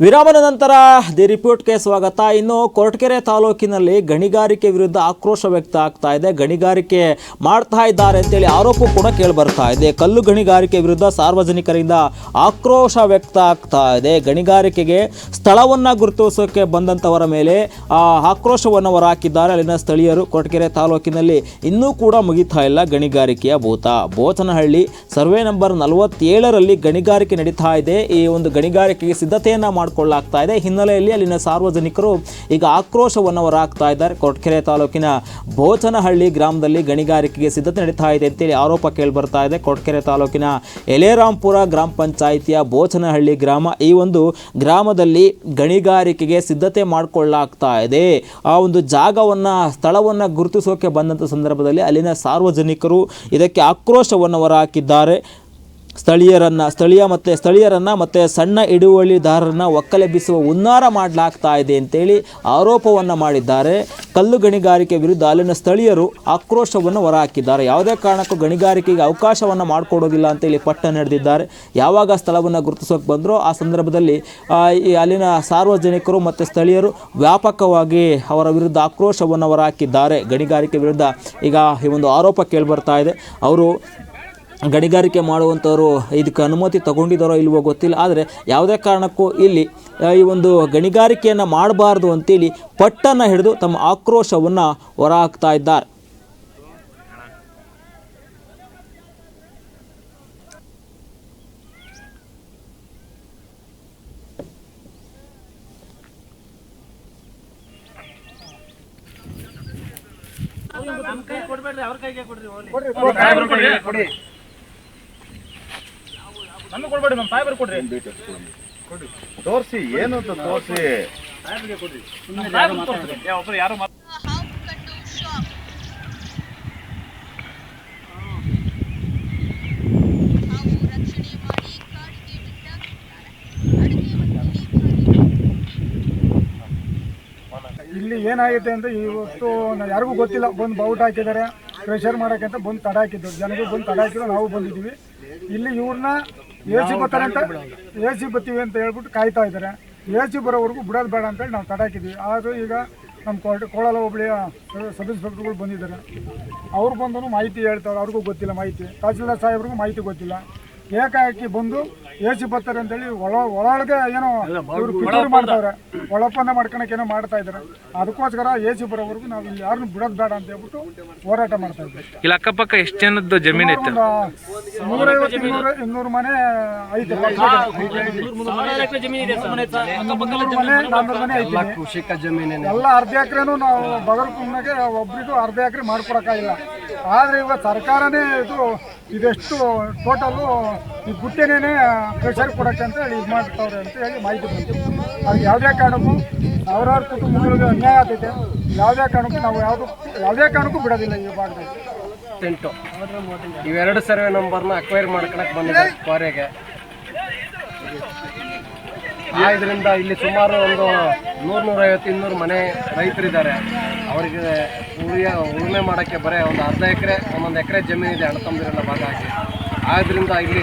ವಿರಾಮದ ನಂತರ ದಿ ರಿಪೋರ್ಟ್ಗೆ ಸ್ವಾಗತ. ಇನ್ನು ಕೊರಟಗೆರೆ ತಾಲೂಕಿನಲ್ಲಿ ಗಣಿಗಾರಿಕೆ ವಿರುದ್ಧ ಆಕ್ರೋಶ ವ್ಯಕ್ತ ಆಗ್ತಾ ಇದೆ. ಗಣಿಗಾರಿಕೆ ಮಾಡ್ತಾ ಇದ್ದಾರೆ ಅಂತೇಳಿ ಆರೋಪ ಕೂಡ ಕೇಳಿ ಬರ್ತಾ ಇದೆ. ಕಲ್ಲು ಗಣಿಗಾರಿಕೆ ವಿರುದ್ಧ ಸಾರ್ವಜನಿಕರಿಂದ ಆಕ್ರೋಶ ವ್ಯಕ್ತ ಆಗ್ತಾ ಇದೆ. ಗಣಿಗಾರಿಕೆಗೆ ಸ್ಥಳವನ್ನು ಗುರುತಿಸೋಕೆ ಬಂದಂಥವರ ಮೇಲೆ ಆಕ್ರೋಶವನ್ನು ಹೊರಹಾಕಿದ್ದಾರೆ ಅಲ್ಲಿನ ಸ್ಥಳೀಯರು. ಕೊರಟಗೆರೆ ತಾಲೂಕಿನಲ್ಲಿ ಇನ್ನೂ ಕೂಡ ಮುಗಿತಾ ಇಲ್ಲ ಗಣಿಗಾರಿಕೆಯ ಭೂತ. ಬೋಚನಹಳ್ಳಿ ಸರ್ವೆ ನಂಬರ್ 47ರಲ್ಲಿ ಗಣಿಗಾರಿಕೆ ನಡೀತಾ ಇದೆ. ಈ ಒಂದು ಗಣಿಗಾರಿಕೆಗೆ ಸಿದ್ಧತೆಯನ್ನು ಮಾಡಿಕೊಳ್ಳಲಾಗ್ತಾ ಇದೆ. ಹಿನ್ನೆಲೆಯಲ್ಲಿ ಅಲ್ಲಿನ ಸಾರ್ವಜನಿಕರು ಈಗ ಆಕ್ರೋಶವನ್ನು ಹೊರಹಾಕ್ತಾ ಇದ್ದಾರೆ. ಕೊರಟಗೆರೆ ತಾಲೂಕಿನ ಬೋಚನಹಳ್ಳಿ ಗ್ರಾಮದಲ್ಲಿ ಗಣಿಗಾರಿಕೆಗೆ ಸಿದ್ಧತೆ ನಡೀತಾ ಇದೆ ಅಂತೇಳಿ ಆರೋಪ ಕೇಳಿ ಬರ್ತಾ ಇದೆ. ಕೊರಟಗೆರೆ ತಾಲೂಕಿನ ಎಲೆರಾಂಪುರ ಗ್ರಾಮ ಪಂಚಾಯಿತಿಯ ಬೋಚನಹಳ್ಳಿ ಗ್ರಾಮ. ಈ ಒಂದು ಗ್ರಾಮದಲ್ಲಿ ಗಣಿಗಾರಿಕೆಗೆ ಸಿದ್ಧತೆ ಮಾಡಿಕೊಳ್ಳಲಾಗ್ತಾ ಇದೆ. ಆ ಒಂದು ಸ್ಥಳವನ್ನು ಗುರುತಿಸೋಕೆ ಬಂದಂಥ ಸಂದರ್ಭದಲ್ಲಿ ಅಲ್ಲಿನ ಸಾರ್ವಜನಿಕರು ಇದಕ್ಕೆ ಆಕ್ರೋಶವನ್ನು ಹೊರಹಾಕಿದ್ದಾರೆ. ಸ್ಥಳೀಯರನ್ನ ಮತ್ತು ಸಣ್ಣ ಹಿಡುವಳಿದಾರರನ್ನ ಒಕ್ಕಲೆಬ್ಬಿಸುವ ಹುನ್ನಾರ ಮಾಡಲಾಗ್ತಾ ಇದೆ ಅಂತೇಳಿ ಆರೋಪವನ್ನು ಮಾಡಿದ್ದಾರೆ. ಕಲ್ಲು ಗಣಿಗಾರಿಕೆ ವಿರುದ್ಧ ಅಲ್ಲಿನ ಸ್ಥಳೀಯರು ಆಕ್ರೋಶವನ್ನು ಹೊರಹಾಕಿದ್ದಾರೆ. ಯಾವುದೇ ಕಾರಣಕ್ಕೂ ಗಣಿಗಾರಿಕೆಗೆ ಅವಕಾಶವನ್ನು ಮಾಡಿಕೊಡೋದಿಲ್ಲ ಅಂತೇಳಿ ಪಟ್ಟಣ ನಡೆದಿದ್ದಾರೆ. ಯಾವಾಗ ಸ್ಥಳವನ್ನು ಗುರುತಿಸೋಕೆ ಬಂದರೋ ಆ ಸಂದರ್ಭದಲ್ಲಿ ಅಲ್ಲಿನ ಸಾರ್ವಜನಿಕರು ಮತ್ತು ಸ್ಥಳೀಯರು ವ್ಯಾಪಕವಾಗಿ ಅವರ ವಿರುದ್ಧ ಆಕ್ರೋಶವನ್ನು ಹೊರಹಾಕಿದ್ದಾರೆ. ಗಣಿಗಾರಿಕೆ ವಿರುದ್ಧ ಈಗ ಈ ಒಂದು ಆರೋಪ ಕೇಳಿಬರ್ತಾ ಇದೆ. ಅವರು ಗಣಿಗಾರಿಕೆ ಮಾಡುವಂಥವರು ಇದಕ್ಕೆ ಅನುಮತಿ ತಗೊಂಡಿದ್ದಾರೋ ಇಲ್ವೋ ಗೊತ್ತಿಲ್ಲ. ಆದರೆ ಯಾವುದೇ ಕಾರಣಕ್ಕೂ ಇಲ್ಲಿ ಈ ಒಂದು ಗಣಿಗಾರಿಕೆಯನ್ನು ಮಾಡಬಾರ್ದು ಅಂತೇಳಿ ಪಟ್ಟನ್ನು ಹಿಡಿದು ತಮ್ಮ ಆಕ್ರೋಶವನ್ನು ಹೊರಹಾಕ್ತಾ ಇದ್ದಾರೆ. ಕೊಡ್ಬೇಡಿ ನಮ್ಮ ಸಾಹೇಬರು ಕೊಡ್ರಿ ತೋರಿಸಿ ಏನು ಅಂತ ತೋರಿಸಿ ಯಾರು ಇಲ್ಲಿ ಏನಾಗಿದೆ ಅಂತ ಇವತ್ತು ಯಾರಿಗೂ ಗೊತ್ತಿಲ್ಲ. ಬಂದು ಬೌಟ್ ಹಾಕಿದ್ದಾರೆ, ಪ್ರೆಷರ್ ಮಾಡೋಕ್ಕೆ ಅಂತ ಬಂದು ತಡ ಹಾಕಿದ್ದು. ಜನಗಳು ಬಂದು ತಡ ಹಾಕಿದ್ರು, ನಾವು ಬಂದಿದ್ದೀವಿ. ಇಲ್ಲಿ ಇವ್ರನ್ನ AC ಬರ್ತಾರೆ ಅಂತ AC ಬರ್ತೀವಿ ಅಂತ ಹೇಳ್ಬಿಟ್ಟು ಕಾಯ್ತಾ ಇದ್ದಾರೆ. AC ಬರೋವರೆಗೂ ಬಿಡೋದು ಬೇಡ ಅಂತೇಳಿ ನಾವು ತಡ ಹಾಕಿದ್ವಿ. ಆದರೂ ಈಗ ನಮ್ಮ ಕೋಲಾರ ಹೋಬಳಿಯ ಸಬ್ ಇನ್ಸ್ಪೆಕ್ಟರ್ಗಳು ಬಂದಿದ್ದಾರೆ. ಅವ್ರು ಬಂದು ಮಾಹಿತಿ ಹೇಳ್ತಾರೆ. ಅವ್ರಿಗೂ ಗೊತ್ತಿಲ್ಲ ಮಾಹಿತಿ. ತಹಸೀಲ್ದಾರ್ ಸಾಹೇಬ್ರಿಗೂ ಮಾಹಿತಿ ಗೊತ್ತಿಲ್ಲ. ಏಕಾಏಕಿ ಬಂದು AC ಬರ್ತಾರೆ ಅಂತೇಳಿ ಒಳಗೆ ಏನೋ ಇವರು ಪಿತೂರಿ ಮಾಡ್ತಾವ್ರೆ, ಒಳಪ್ಪಂದ ಮಾಡ್ಕೊಳಕ್ಕೆ ಏನೋ ಮಾಡ್ತಾ ಇದ್ದಾರೆ. ಅದಕ್ಕೋಸ್ಕರ AC ಬರೋವರೆಗೂ ನಾವು ಇಲ್ಲಿ ಯಾರನ್ನು ಬಿಡೋದು ಬೇಡ ಅಂತ ಹೇಳ್ಬಿಟ್ಟು ಹೋರಾಟ ಮಾಡ್ತಾ ಇದ್ದೀವಿ. ಇಲ್ಲಿ ಅಕ್ಕಪಕ್ಕ ಎಷ್ಟು ಜನದ್ದು ಜಮೀನು ಇತ್ತು? 150-200 ಮನೆ ಐತೆ. 400 ಮನೆ ಐತಿ. ಎಲ್ಲ ಅರ್ಧ ಎಕರೆನೂ ನಾವು ಬಗರ್ಕುಮ್ನಾಗೆ ಒಬ್ರಿಗೂ ಅರ್ಧ ಎಕರೆ ಮಾಡ್ಕೊಡಕ್ಕಾಗಿಲ್ಲ. ಆದರೆ ಇವಾಗ ಸರ್ಕಾರನೇ ಇದೆಷ್ಟು ಟೋಟಲ್ಲು ಈ ಗುಟ್ಟೆನೇ ಪ್ರೆಷರ್ ಕೊಡೋಕ್ಕೆ ಅಂತ ಹೇಳಿ ಇದು ಮಾಡ್ತಾವ್ರೆ ಅಂತ ಹೇಳಿ ಮಾಹಿತಿ ಬಂತು. ಅದು ಯಾವುದೇ ಕಾರಣಕ್ಕೂ ಸಾವಿರಾರು ಕುಟುಂಬಗಳಿಗೆ ಅನ್ಯಾಯ ಆಗ್ತೈತೆ. ಯಾವುದೇ ಕಾರಣಕ್ಕೂ ನಾವು ಯಾವುದೇ ಕಾರಣಕ್ಕೂ ಬಿಡೋದಿಲ್ಲ ಈ ಭಾಗದಲ್ಲಿ. ಇವೆರಡು ಸರ್ವೆ ನಂಬರ್ನ ಅಕ್ವೈರ್ ಮಾಡ್ಕೊಳಕ್ಕೆ ಬಂದಿದ್ದಾರೆ ಕ್ವಾರೆಗೆ. ಇದರಿಂದ ಇಲ್ಲಿ ಸುಮಾರು ಒಂದು 100-150-200 ಮನೆ ರೈತರಿದ್ದಾರೆ. ಅವರಿಗೆ ಉಳುಮೆ ಮಾಡೋಕ್ಕೆ ಬರೀ ಒಂದು ಅರ್ಧ ಎಕರೆ, ಒಂದೊಂದು ಎಕರೆ ಜಮೀನಿದೆ ಅಣ್ಣತಮ್ಮದಿರೆಲ್ಲ ಭಾಗ ಹಾಕಿ. ಆದ್ದರಿಂದ ಇಲ್ಲಿ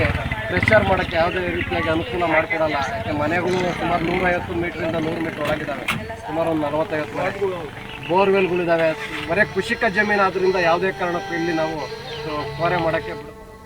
ಪ್ರೆಷರ್ ಮಾಡೋಕ್ಕೆ ಯಾವುದೇ ರೀತಿಯಾಗಿ ಅನುಕೂಲ ಮಾಡಿಕೊಡಲ್ಲ. ಯಾಕೆ ಮನೆಗಳು ಸುಮಾರು 150 ಮೀಟ್ರಿಂದ 100 ಮೀಟ್ರ್ ಒಳಗಿದ್ದಾವೆ. ಸುಮಾರು ಒಂದು 40-50 ಮನೆ ಬೋರ್ವೆಲ್ಗಳಿದ್ದಾವೆ. ಬರೀ ಕೃಷಿಕ ಜಮೀನು ಆದ್ದರಿಂದ ಯಾವುದೇ ಕಾರಣಕ್ಕೂ ಇಲ್ಲಿ ನಾವು ಕೋರೆ ಮಾಡೋಕ್ಕೆ